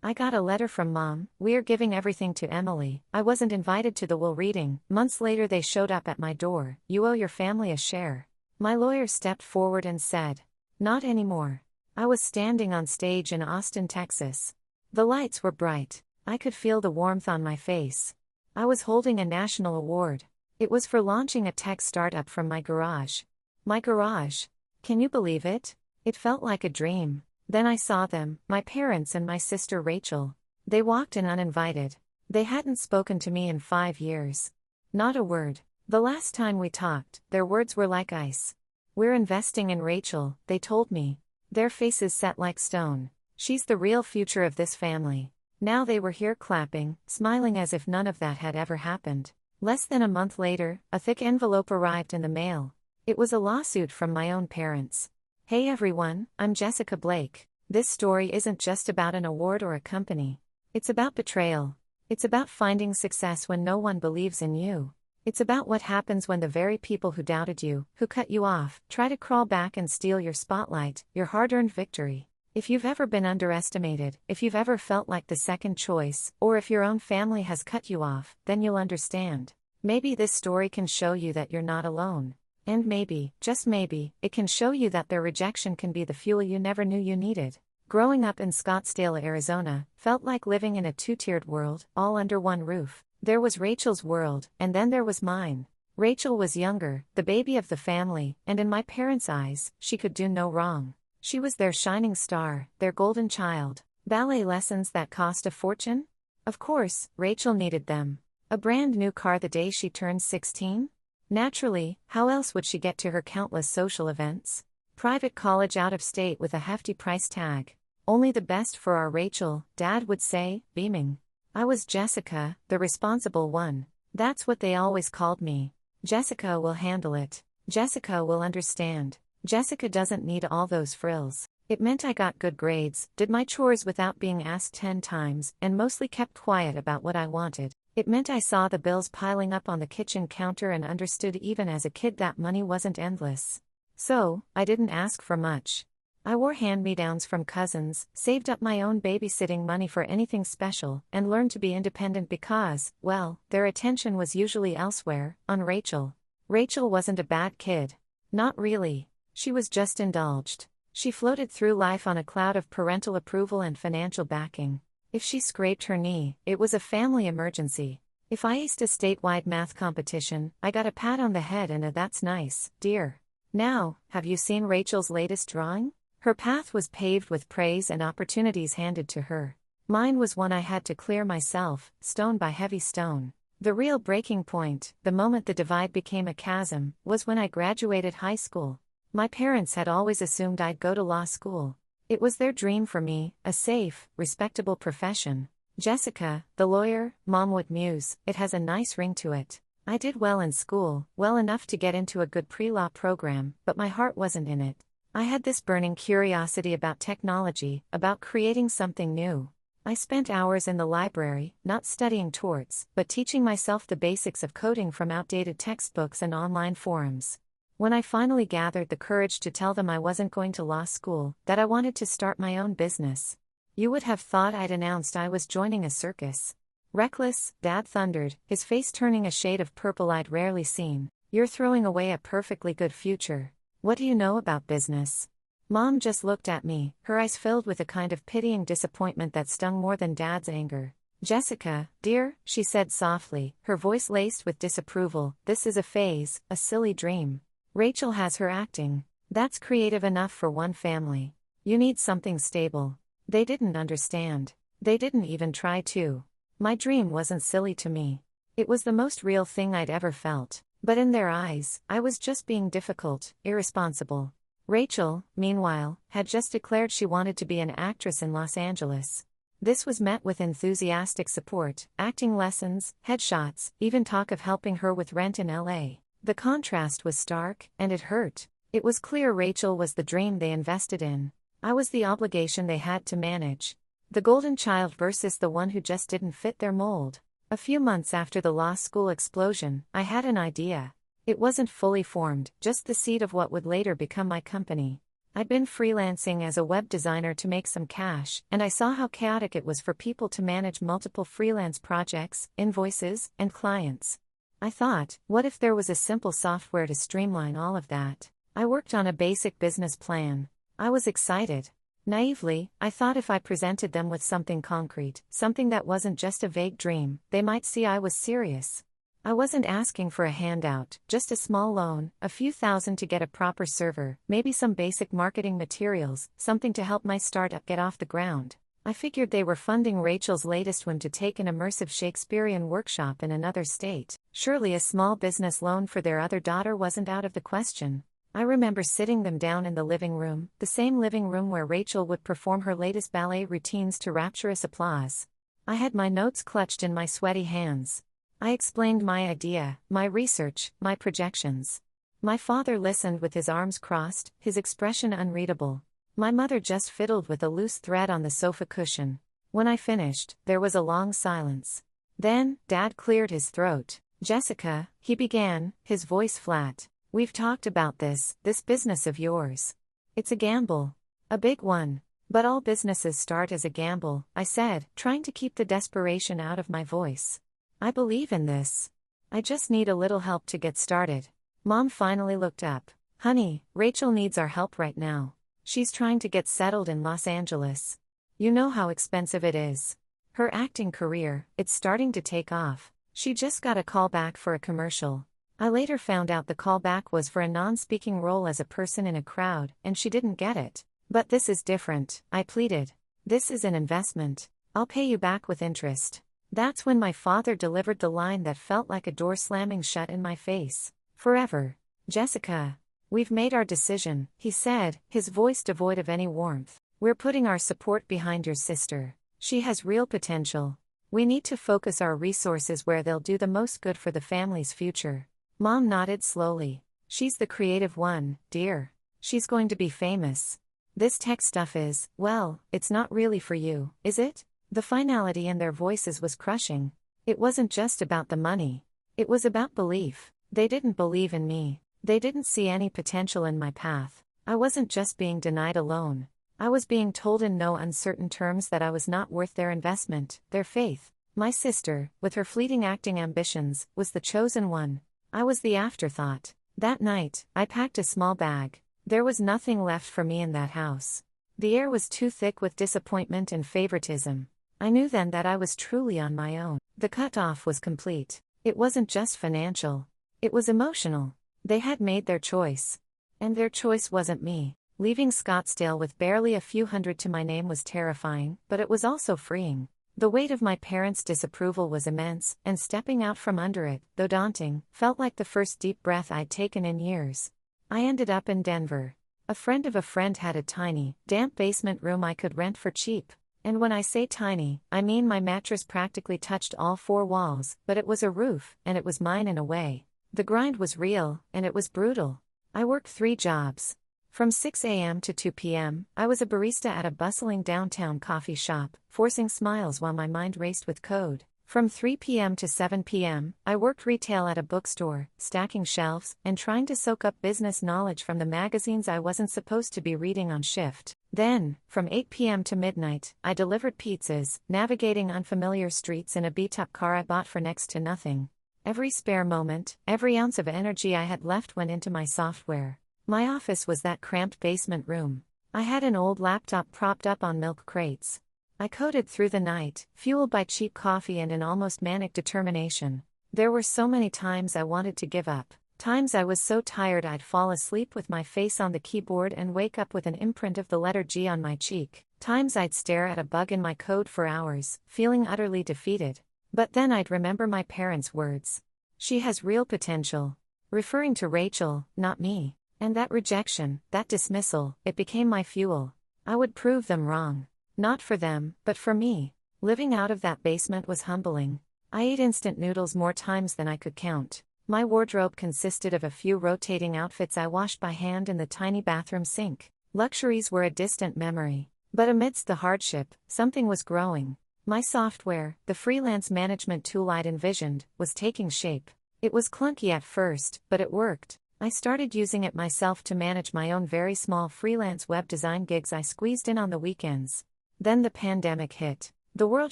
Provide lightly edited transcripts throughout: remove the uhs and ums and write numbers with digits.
I got a letter from Mom, "We're giving everything to Emily." I wasn't invited to the will reading. Months later they showed up at my door. "You owe your family a share." My lawyer stepped forward and said, "Not anymore." I was standing on stage in Austin, Texas. The lights were bright. I could feel the warmth on my face. I was holding a national award. It was for launching a tech startup from my garage. My garage. Can you believe it? It felt like a dream. Then I saw them, my parents and my sister Rachel. They walked in uninvited. They hadn't spoken to me in 5 years. Not a word. The last time we talked, their words were like ice. "We're investing in Rachel," they told me. Their faces set like stone. "She's the real future of this family." Now they were here clapping, smiling as if none of that had ever happened. Less than a month later, a thick envelope arrived in the mail. It was a lawsuit from my own parents. "Hey everyone, I'm Jessica Blake. This story isn't just about an award or a company. It's about betrayal. It's about finding success when no one believes in you. It's about what happens when the very people who doubted you, who cut you off, try to crawl back and steal your spotlight, your hard-earned victory." If you've ever been underestimated, if you've ever felt like the second choice, or if your own family has cut you off, then you'll understand. Maybe this story can show you that you're not alone. And maybe, just maybe, it can show you that their rejection can be the fuel you never knew you needed. Growing up in Scottsdale, Arizona, felt like living in a two-tiered world, all under one roof. There was Rachel's world, and then there was mine. Rachel was younger, the baby of the family, and in my parents' eyes, she could do no wrong. She was their shining star, their golden child. Ballet lessons that cost a fortune? Of course, Rachel needed them. A brand new car the day she turned 16? Naturally, how else would she get to her countless social events? Private college out of state with a hefty price tag. "Only the best for our Rachel," Dad would say, beaming. I was Jessica, the responsible one. That's what they always called me. "Jessica will handle it. Jessica will understand. Jessica doesn't need all those frills." It meant I got good grades, did my chores without being asked 10 times, and mostly kept quiet about what I wanted. It meant I saw the bills piling up on the kitchen counter and understood even as a kid that money wasn't endless. So, I didn't ask for much. I wore hand-me-downs from cousins, saved up my own babysitting money for anything special, and learned to be independent because, well, their attention was usually elsewhere, on Rachel. Rachel wasn't a bad kid. Not really. She was just indulged. She floated through life on a cloud of parental approval and financial backing. If she scraped her knee, it was a family emergency. If I aced a statewide math competition, I got a pat on the head and a "that's nice, dear." Now, have you seen Rachel's latest drawing? Her path was paved with praise and opportunities handed to her. Mine was one I had to clear myself, stone by heavy stone. The real breaking point, the moment the divide became a chasm, was when I graduated high school. My parents had always assumed I'd go to law school. It was their dream for me, a safe, respectable profession. "Jessica, the lawyer," Mom would muse, "it has a nice ring to it." I did well in school, well enough to get into a good pre-law program, but my heart wasn't in it. I had this burning curiosity about technology, about creating something new. I spent hours in the library, not studying torts, but teaching myself the basics of coding from outdated textbooks and online forums. When I finally gathered the courage to tell them I wasn't going to law school, that I wanted to start my own business, you would have thought I'd announced I was joining a circus. "Reckless," Dad thundered, his face turning a shade of purple I'd rarely seen. "You're throwing away a perfectly good future. What do you know about business?" Mom just looked at me, her eyes filled with a kind of pitying disappointment that stung more than Dad's anger. "Jessica, dear," she said softly, her voice laced with disapproval, "this is a phase, a silly dream. Rachel has her acting. That's creative enough for one family. You need something stable." They didn't understand. They didn't even try to. My dream wasn't silly to me. It was the most real thing I'd ever felt. But in their eyes, I was just being difficult, irresponsible. Rachel, meanwhile, had just declared she wanted to be an actress in Los Angeles. This was met with enthusiastic support, acting lessons, headshots, even talk of helping her with rent in LA. The contrast was stark, and it hurt. It was clear Rachel was the dream they invested in. I was the obligation they had to manage. The golden child versus the one who just didn't fit their mold. A few months after the law school explosion, I had an idea. It wasn't fully formed, just the seed of what would later become my company. I'd been freelancing as a web designer to make some cash, and I saw how chaotic it was for people to manage multiple freelance projects, invoices, and clients. I thought, what if there was a simple software to streamline all of that? I worked on a basic business plan. I was excited. Naively, I thought if I presented them with something concrete, something that wasn't just a vague dream, they might see I was serious. I wasn't asking for a handout, just a small loan, a few thousand to get a proper server, maybe some basic marketing materials, something to help my startup get off the ground. I figured they were funding Rachel's latest whim to take an immersive Shakespearean workshop in another state. Surely a small business loan for their other daughter wasn't out of the question. I remember sitting them down in the living room, the same living room where Rachel would perform her latest ballet routines to rapturous applause. I had my notes clutched in my sweaty hands. I explained my idea, my research, my projections. My father listened with his arms crossed, his expression unreadable. My mother just fiddled with a loose thread on the sofa cushion. When I finished, there was a long silence. Then, Dad cleared his throat. "Jessica," he began, his voice flat. "We've talked about this business of yours. It's a gamble. A big one. But all businesses start as a gamble," I said, trying to keep the desperation out of my voice. "I believe in this. I just need a little help to get started." Mom finally looked up. "Honey, Rachel needs our help right now. She's trying to get settled in Los Angeles. You know how expensive it is. Her acting career, it's starting to take off. She just got a call back for a commercial. I later found out the callback was for a non-speaking role as a person in a crowd, and she didn't get it. But this is different," I pleaded. "This is an investment. I'll pay you back with interest." That's when my father delivered the line that felt like a door slamming shut in my face. "Forever. Jessica. We've made our decision," he said, his voice devoid of any warmth. "We're putting our support behind your sister. She has real potential. We need to focus our resources where they'll do the most good for the family's future." Mom nodded slowly. "She's the creative one, dear. She's going to be famous. This tech stuff is, well, it's not really for you, is it?" The finality in their voices was crushing. It wasn't just about the money. It was about belief. They didn't believe in me. They didn't see any potential in my path. I wasn't just being denied a loan. I was being told in no uncertain terms that I was not worth their investment, their faith. My sister, with her fleeting acting ambitions, was the chosen one. I was the afterthought. That night, I packed a small bag. There was nothing left for me in that house. The air was too thick with disappointment and favoritism. I knew then that I was truly on my own. The cutoff was complete. It wasn't just financial. It was emotional. They had made their choice. And their choice wasn't me. Leaving Scottsdale with barely a few hundred to my name was terrifying, but it was also freeing. The weight of my parents' disapproval was immense, and stepping out from under it, though daunting, felt like the first deep breath I'd taken in years. I ended up in Denver. A friend of a friend had a tiny, damp basement room I could rent for cheap. And when I say tiny, I mean my mattress practically touched all four walls, but it was a roof, and it was mine in a way. The grind was real, and it was brutal. I worked 3 jobs. From 6 a.m. to 2 p.m., I was a barista at a bustling downtown coffee shop, forcing smiles while my mind raced with code. From 3 p.m. to 7 p.m., I worked retail at a bookstore, stacking shelves, and trying to soak up business knowledge from the magazines I wasn't supposed to be reading on shift. Then, from 8 p.m. to midnight, I delivered pizzas, navigating unfamiliar streets in a beat-up car I bought for next to nothing. Every spare moment, every ounce of energy I had left went into my software. My office was that cramped basement room. I had an old laptop propped up on milk crates. I coded through the night, fueled by cheap coffee and an almost manic determination. There were so many times I wanted to give up. Times I was so tired I'd fall asleep with my face on the keyboard and wake up with an imprint of the letter G on my cheek. Times I'd stare at a bug in my code for hours, feeling utterly defeated. But then I'd remember my parents' words. "She has real potential." Referring to Rachel, not me. And that rejection, that dismissal, it became my fuel. I would prove them wrong. Not for them, but for me. Living out of that basement was humbling. I ate instant noodles more times than I could count. My wardrobe consisted of a few rotating outfits I washed by hand in the tiny bathroom sink. Luxuries were a distant memory. But amidst the hardship, something was growing. My software, the freelance management tool I'd envisioned, was taking shape. It was clunky at first, but it worked. I started using it myself to manage my own very small freelance web design gigs I squeezed in on the weekends. Then the pandemic hit. The world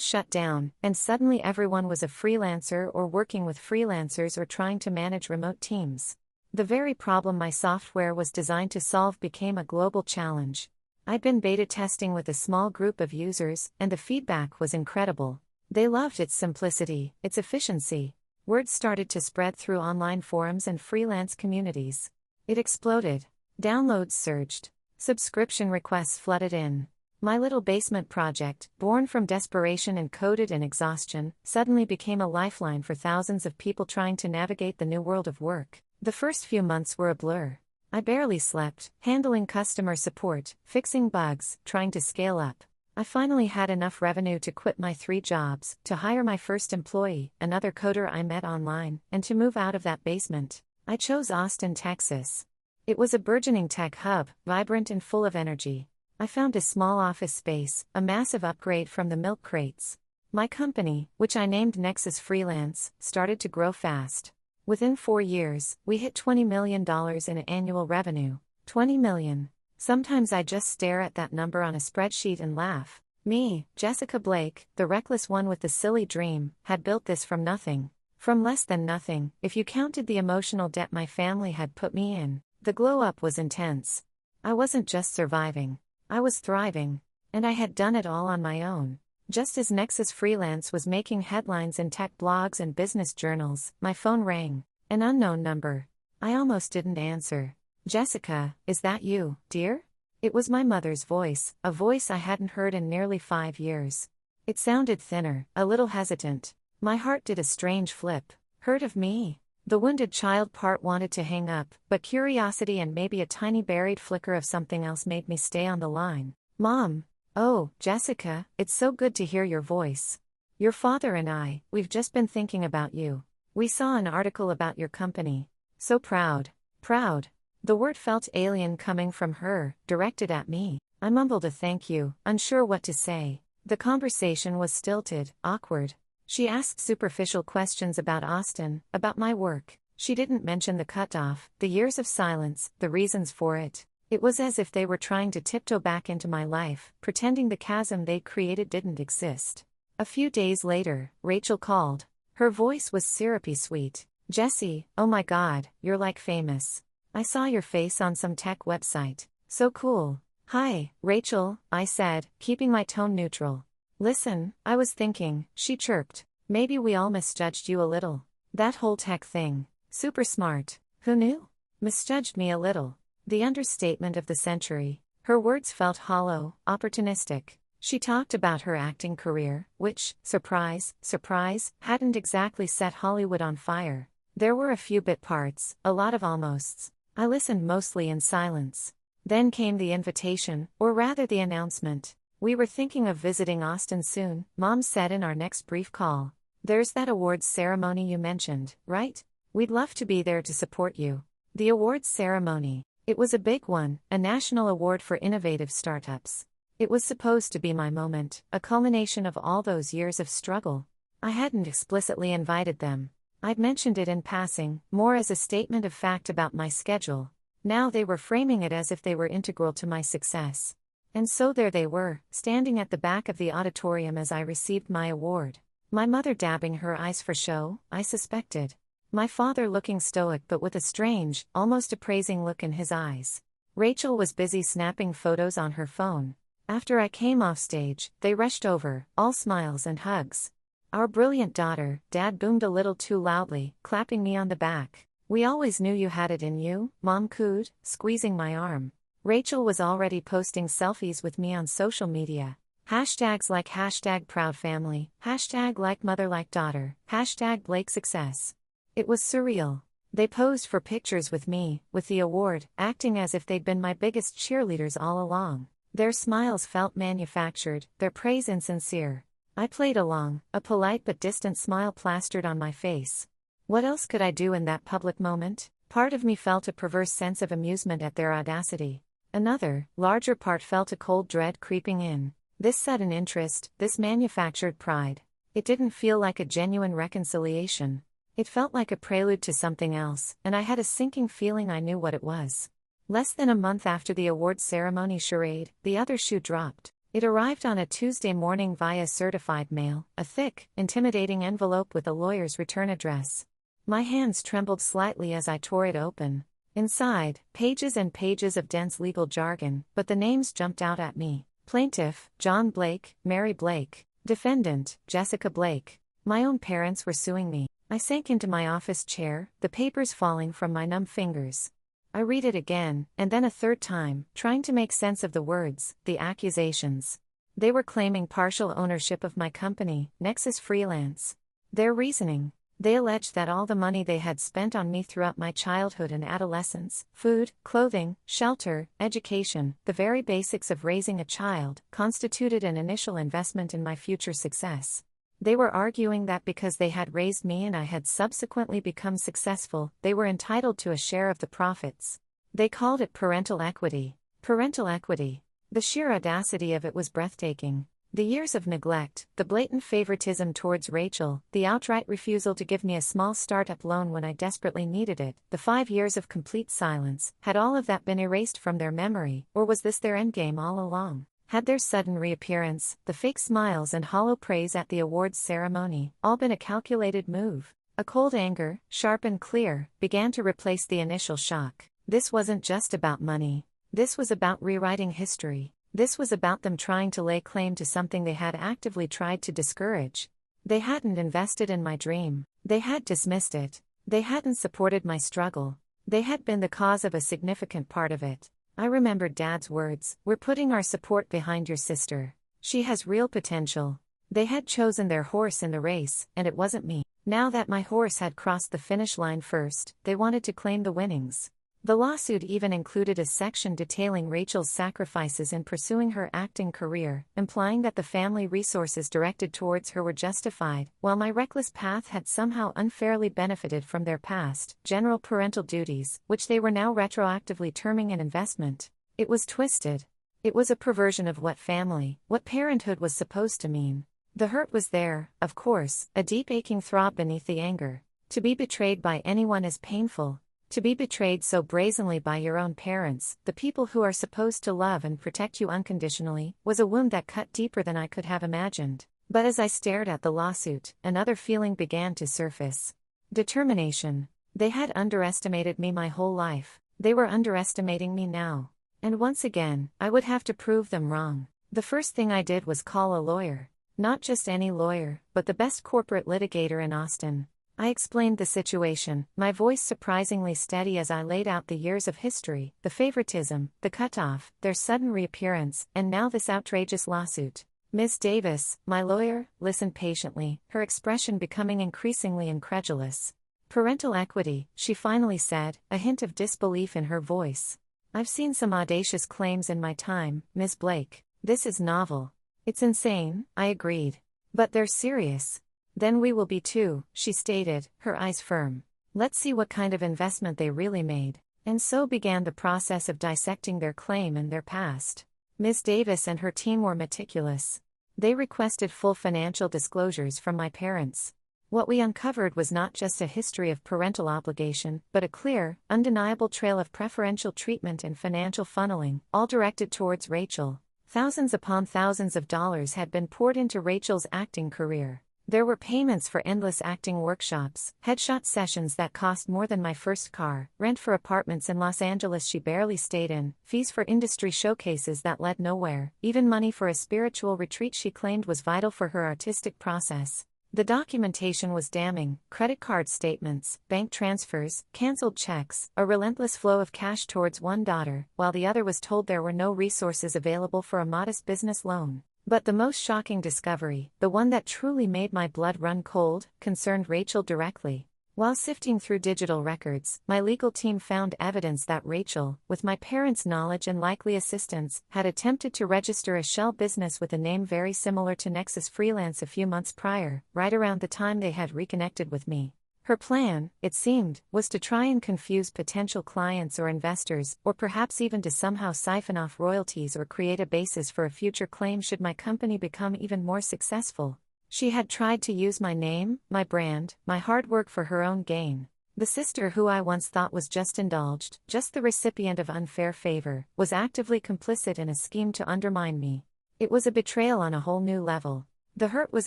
shut down, and suddenly everyone was a freelancer or working with freelancers or trying to manage remote teams. The very problem my software was designed to solve became a global challenge. I'd been beta testing with a small group of users, and the feedback was incredible. They loved its simplicity, its efficiency. Word started to spread through online forums and freelance communities. It exploded. Downloads surged. Subscription requests flooded in. My little basement project, born from desperation and coded in exhaustion, suddenly became a lifeline for thousands of people trying to navigate the new world of work. The first few months were a blur. I barely slept, handling customer support, fixing bugs, trying to scale up. I finally had enough revenue to quit my 3 jobs, to hire my first employee, another coder I met online, and to move out of that basement. I chose Austin, Texas. It was a burgeoning tech hub, vibrant and full of energy. I found a small office space, a massive upgrade from the milk crates. My company, which I named Nexus Freelance, started to grow fast. Within 4 years, we hit $20 million in annual revenue. 20 million. Sometimes I just stare at that number on a spreadsheet and laugh. Me, Jessica Blake, the reckless one with the silly dream, had built this from nothing. From less than nothing, if you counted the emotional debt my family had put me in. The glow-up was intense. I wasn't just surviving. I was thriving. And I had done it all on my own. Just as Nexus Freelance was making headlines in tech blogs and business journals, my phone rang. An unknown number. I almost didn't answer. "Jessica, is that you, dear?" It was my mother's voice, a voice I hadn't heard in nearly 5 years. It sounded thinner, a little hesitant. My heart did a strange flip. Heard of me? The wounded child part wanted to hang up, but curiosity and maybe a tiny buried flicker of something else made me stay on the line. "Mom." "Oh, Jessica, it's so good to hear your voice. Your father and we've just been thinking about you. We saw an article about your company. So proud." Proud. The word felt alien coming from her, directed at me. I mumbled a thank you, unsure what to say. The conversation was stilted, awkward. She asked superficial questions about Austin, about my work. She didn't mention the cutoff, the years of silence, the reasons for it. It was as if they were trying to tiptoe back into my life, pretending the chasm they'd created didn't exist. A few days later, Rachel called. Her voice was syrupy sweet. "Jessie, oh my God, you're like famous. I saw your face on some tech website. So cool." "Hi, Rachel," I said, keeping my tone neutral. "Listen, I was thinking," she chirped. "Maybe we all misjudged you a little. That whole tech thing. Super smart. Who knew? Misjudged me a little." The understatement of the century. Her words felt hollow, opportunistic. She talked about her acting career, which, surprise, surprise, hadn't exactly set Hollywood on fire. There were a few bit parts, a lot of almosts. I listened mostly in silence. Then came the invitation, or rather the announcement. "We were thinking of visiting Austin soon," Mom said in our next brief call. "There's that awards ceremony you mentioned, right? We'd love to be there to support you." The awards ceremony. It was a big one, a national award for innovative startups. It was supposed to be my moment, a culmination of all those years of struggle. I hadn't explicitly invited them. I'd mentioned it in passing, more as a statement of fact about my schedule. Now they were framing it as if they were integral to my success. And so there they were, standing at the back of the auditorium as I received my award. My mother dabbing her eyes for show, I suspected. My father looking stoic but with a strange, almost appraising look in his eyes. Rachel was busy snapping photos on her phone. After I came off stage, they rushed over, all smiles and hugs. "Our brilliant daughter," Dad boomed a little too loudly, clapping me on the back. "We always knew you had it in you," Mom cooed, squeezing my arm. Rachel was already posting selfies with me on social media. Hashtags like #ProudFamily, #LikeMotherLikeDaughter, #BlakeSuccess. It was surreal. They posed for pictures with me, with the award, acting as if they'd been my biggest cheerleaders all along. Their smiles felt manufactured, their praise insincere. I played along, a polite but distant smile plastered on my face. What else could I do in that public moment? Part of me felt a perverse sense of amusement at their audacity. Another, larger part felt a cold dread creeping in. This sudden interest, this manufactured pride. It didn't feel like a genuine reconciliation. It felt like a prelude to something else, and I had a sinking feeling I knew what it was. Less than a month after the awards ceremony charade, the other shoe dropped. It arrived on a Tuesday morning via certified mail, a thick, intimidating envelope with a lawyer's return address. My hands trembled slightly as I tore it open. Inside, pages and pages of dense legal jargon, but the names jumped out at me. Plaintiff, John Blake, Mary Blake. Defendant, Jessica Blake. My own parents were suing me. I sank into my office chair, the papers falling from my numb fingers. I read it again, and then a third time, trying to make sense of the words, the accusations. They were claiming partial ownership of my company, Nexus Freelance. Their reasoning: they alleged that all the money they had spent on me throughout my childhood and adolescence, food, clothing, shelter, education, the very basics of raising a child, constituted an initial investment in my future success. They were arguing that because they had raised me and I had subsequently become successful, they were entitled to a share of the profits. They called it parental equity. Parental equity. The sheer audacity of it was breathtaking. The years of neglect, the blatant favoritism towards Rachel, the outright refusal to give me a small startup loan when I desperately needed it, the 5 years of complete silence, had all of that been erased from their memory, or was this their endgame all along? Had their sudden reappearance, the fake smiles and hollow praise at the awards ceremony, all been a calculated move? A cold anger, sharp and clear, began to replace the initial shock. This wasn't just about money. This was about rewriting history. This was about them trying to lay claim to something they had actively tried to discourage. They hadn't invested in my dream. They had dismissed it. They hadn't supported my struggle. They had been the cause of a significant part of it. I remembered Dad's words: "We're putting our support behind your sister. She has real potential." They had chosen their horse in the race, and it wasn't me. Now that my horse had crossed the finish line first, they wanted to claim the winnings. The lawsuit even included a section detailing Rachel's sacrifices in pursuing her acting career, implying that the family resources directed towards her were justified, while my reckless path had somehow unfairly benefited from their past, general parental duties, which they were now retroactively terming an investment. It was twisted. It was a perversion of what family, what parenthood was supposed to mean. The hurt was there, of course, a deep aching throb beneath the anger. To be betrayed by anyone is painful. To be betrayed so brazenly by your own parents, the people who are supposed to love and protect you unconditionally, was a wound that cut deeper than I could have imagined. But as I stared at the lawsuit, another feeling began to surface. Determination. They had underestimated me my whole life. They were underestimating me now. And once again, I would have to prove them wrong. The first thing I did was call a lawyer. Not just any lawyer, but the best corporate litigator in Austin. I explained the situation, my voice surprisingly steady as I laid out the years of history, the favoritism, the cutoff, their sudden reappearance, and now this outrageous lawsuit. Miss Davis, my lawyer, listened patiently, her expression becoming increasingly incredulous. "Parental equity," she finally said, a hint of disbelief in her voice. "I've seen some audacious claims in my time, Miss Blake. This is novel." "It's insane," I agreed. "But they're serious." "Then we will be too," she stated, her eyes firm. "Let's see what kind of investment they really made." And so began the process of dissecting their claim and their past. Ms. Davis and her team were meticulous. They requested full financial disclosures from my parents. What we uncovered was not just a history of parental obligation, but a clear, undeniable trail of preferential treatment and financial funneling, all directed towards Rachel. Thousands upon thousands of dollars had been poured into Rachel's acting career. There were payments for endless acting workshops, headshot sessions that cost more than my first car, rent for apartments in Los Angeles she barely stayed in, fees for industry showcases that led nowhere, even money for a spiritual retreat she claimed was vital for her artistic process. The documentation was damning: credit card statements, bank transfers, canceled checks, a relentless flow of cash towards one daughter, while the other was told there were no resources available for a modest business loan. But the most shocking discovery, the one that truly made my blood run cold, concerned Rachel directly. While sifting through digital records, my legal team found evidence that Rachel, with my parents' knowledge and likely assistance, had attempted to register a shell business with a name very similar to Nexus Freelance a few months prior, right around the time they had reconnected with me. Her plan, it seemed, was to try and confuse potential clients or investors, or perhaps even to somehow siphon off royalties or create a basis for a future claim should my company become even more successful. She had tried to use my name, my brand, my hard work for her own gain. The sister who I once thought was just indulged, just the recipient of unfair favor, was actively complicit in a scheme to undermine me. It was a betrayal on a whole new level. The hurt was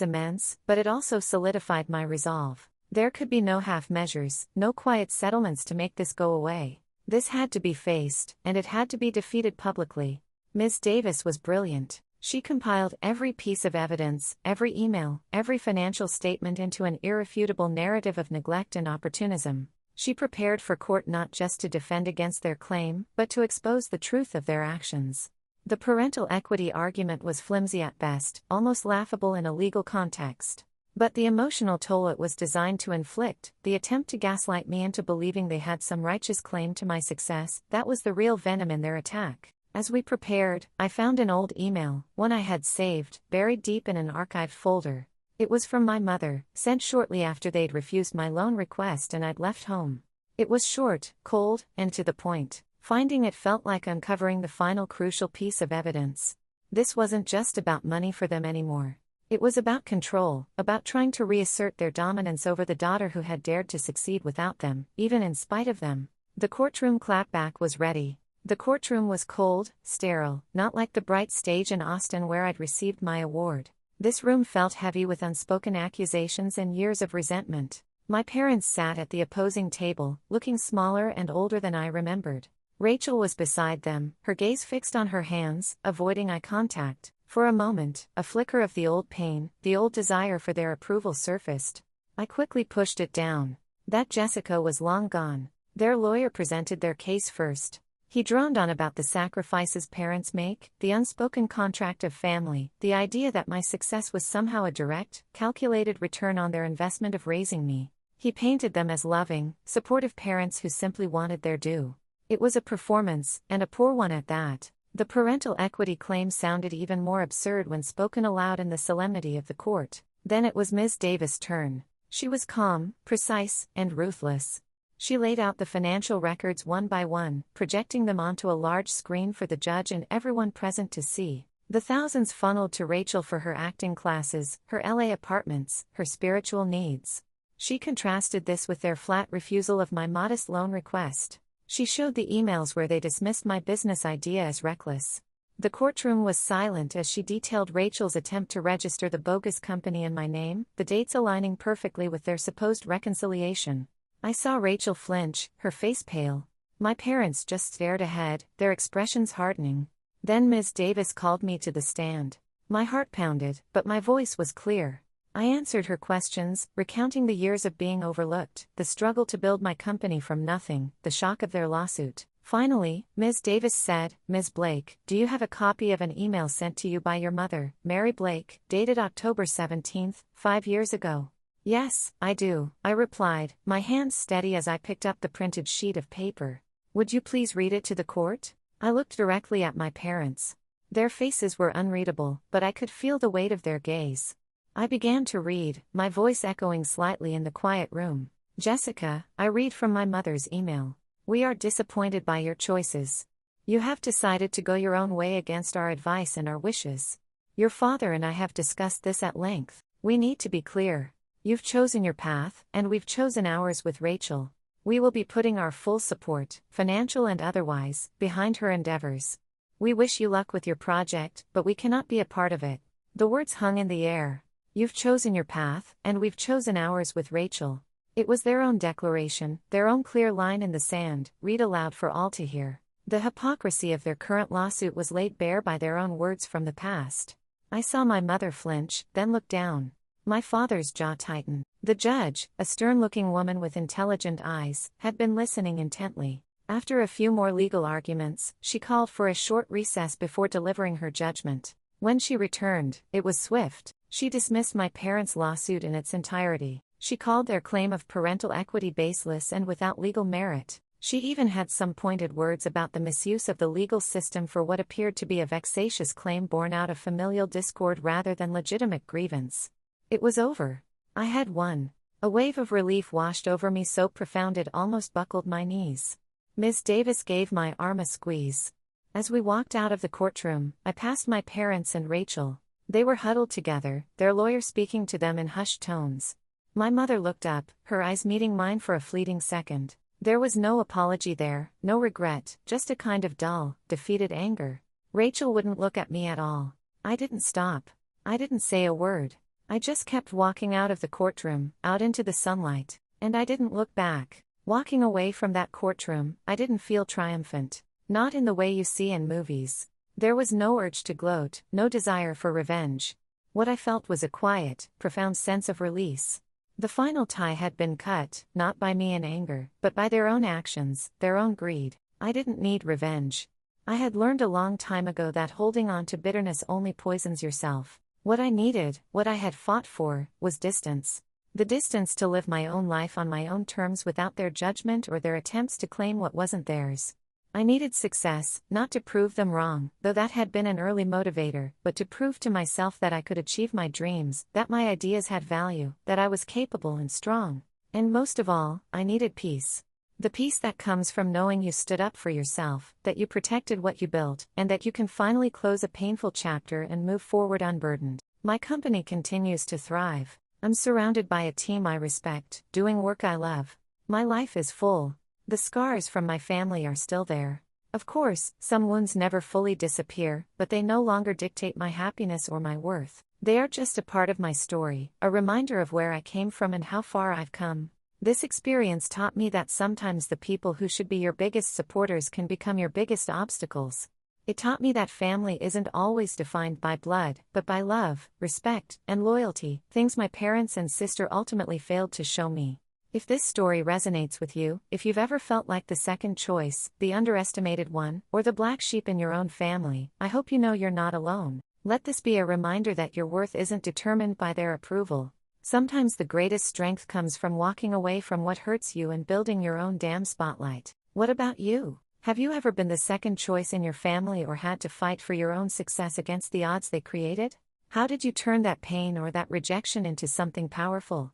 immense, but it also solidified my resolve. There could be no half measures, no quiet settlements to make this go away. This had to be faced, and it had to be defeated publicly. Ms. Davis was brilliant. She compiled every piece of evidence, every email, every financial statement into an irrefutable narrative of neglect and opportunism. She prepared for court not just to defend against their claim, but to expose the truth of their actions. The parental equity argument was flimsy at best, almost laughable in a legal context. But the emotional toll it was designed to inflict, the attempt to gaslight me into believing they had some righteous claim to my success, that was the real venom in their attack. As we prepared, I found an old email, one I had saved, buried deep in an archived folder. It was from my mother, sent shortly after they'd refused my loan request and I'd left home. It was short, cold, and to the point. Finding it felt like uncovering the final crucial piece of evidence. This wasn't just about money for them anymore. It was about control, about trying to reassert their dominance over the daughter who had dared to succeed without them, even in spite of them. The courtroom clapback was ready. The courtroom was cold, sterile, not like the bright stage in Austin where I'd received my award. This room felt heavy with unspoken accusations and years of resentment. My parents sat at the opposing table, looking smaller and older than I remembered. Rachel was beside them, her gaze fixed on her hands, avoiding eye contact. For a moment, a flicker of the old pain, the old desire for their approval surfaced. I quickly pushed it down. That Jessica was long gone. Their lawyer presented their case first. He droned on about the sacrifices parents make, the unspoken contract of family, the idea that my success was somehow a direct, calculated return on their investment of raising me. He painted them as loving, supportive parents who simply wanted their due. It was a performance, and a poor one at that. The parental equity claim sounded even more absurd when spoken aloud in the solemnity of the court. Then it was Ms. Davis' turn. She was calm, precise, and ruthless. She laid out the financial records one by one, projecting them onto a large screen for the judge and everyone present to see. The thousands funneled to Rachel for her acting classes, her LA apartments, her spiritual needs. She contrasted this with their flat refusal of my modest loan request. She showed the emails where they dismissed my business idea as reckless. The courtroom was silent as she detailed Rachel's attempt to register the bogus company in my name, the dates aligning perfectly with their supposed reconciliation. I saw Rachel flinch, her face pale. My parents just stared ahead, their expressions hardening. Then Ms. Davis called me to the stand. My heart pounded, but my voice was clear. I answered her questions, recounting the years of being overlooked, the struggle to build my company from nothing, the shock of their lawsuit. Finally, Ms. Davis said, "Ms. Blake, do you have a copy of an email sent to you by your mother, Mary Blake, dated October 17, 5 years ago?" "Yes, I do," I replied, my hands steady as I picked up the printed sheet of paper. "Would you please read it to the court?" I looked directly at my parents. Their faces were unreadable, but I could feel the weight of their gaze. I began to read, my voice echoing slightly in the quiet room. "Jessica, I read from my mother's email. We are disappointed by your choices. You have decided to go your own way against our advice and our wishes. Your father and I have discussed this at length. We need to be clear. You've chosen your path, and we've chosen ours with Rachel. We will be putting our full support, financial and otherwise, behind her endeavors. We wish you luck with your project, but we cannot be a part of it." The words hung in the air. You've chosen your path, and we've chosen ours with Rachel. It was their own declaration, their own clear line in the sand, read aloud for all to hear. The hypocrisy of their current lawsuit was laid bare by their own words from the past. I saw my mother flinch, then look down. My father's jaw tightened. The judge, a stern-looking woman with intelligent eyes, had been listening intently. After a few more legal arguments, she called for a short recess before delivering her judgment. When she returned, it was swift. She dismissed my parents' lawsuit in its entirety. She called their claim of parental equity baseless and without legal merit. She even had some pointed words about the misuse of the legal system for what appeared to be a vexatious claim born out of familial discord rather than legitimate grievance. It was over. I had won. A wave of relief washed over me so profound it almost buckled my knees. Ms. Davis gave my arm a squeeze. As we walked out of the courtroom, I passed my parents and Rachel. They were huddled together, their lawyer speaking to them in hushed tones. My mother looked up, her eyes meeting mine for a fleeting second. There was no apology there, no regret, just a kind of dull, defeated anger. Rachel wouldn't look at me at all. I didn't stop. I didn't say a word. I just kept walking out of the courtroom, out into the sunlight, and I didn't look back. Walking away from that courtroom, I didn't feel triumphant. Not in the way you see in movies. There was no urge to gloat, no desire for revenge. What I felt was a quiet, profound sense of release. The final tie had been cut, not by me in anger, but by their own actions, their own greed. I didn't need revenge. I had learned a long time ago that holding on to bitterness only poisons yourself. What I needed, what I had fought for, was distance. The distance to live my own life on my own terms without their judgment or their attempts to claim what wasn't theirs. I needed success, not to prove them wrong, though that had been an early motivator, but to prove to myself that I could achieve my dreams, that my ideas had value, that I was capable and strong. And most of all, I needed peace. The peace that comes from knowing you stood up for yourself, that you protected what you built, and that you can finally close a painful chapter and move forward unburdened. My company continues to thrive. I'm surrounded by a team I respect, doing work I love. My life is full. The scars from my family are still there. Of course, some wounds never fully disappear, but they no longer dictate my happiness or my worth. They are just a part of my story, a reminder of where I came from and how far I've come. This experience taught me that sometimes the people who should be your biggest supporters can become your biggest obstacles. It taught me that family isn't always defined by blood, but by love, respect, and loyalty, things my parents and sister ultimately failed to show me. If this story resonates with you, if you've ever felt like the second choice, the underestimated one, or the black sheep in your own family, I hope you know you're not alone. Let this be a reminder that your worth isn't determined by their approval. Sometimes the greatest strength comes from walking away from what hurts you and building your own damn spotlight. What about you? Have you ever been the second choice in your family or had to fight for your own success against the odds they created? How did you turn that pain or that rejection into something powerful?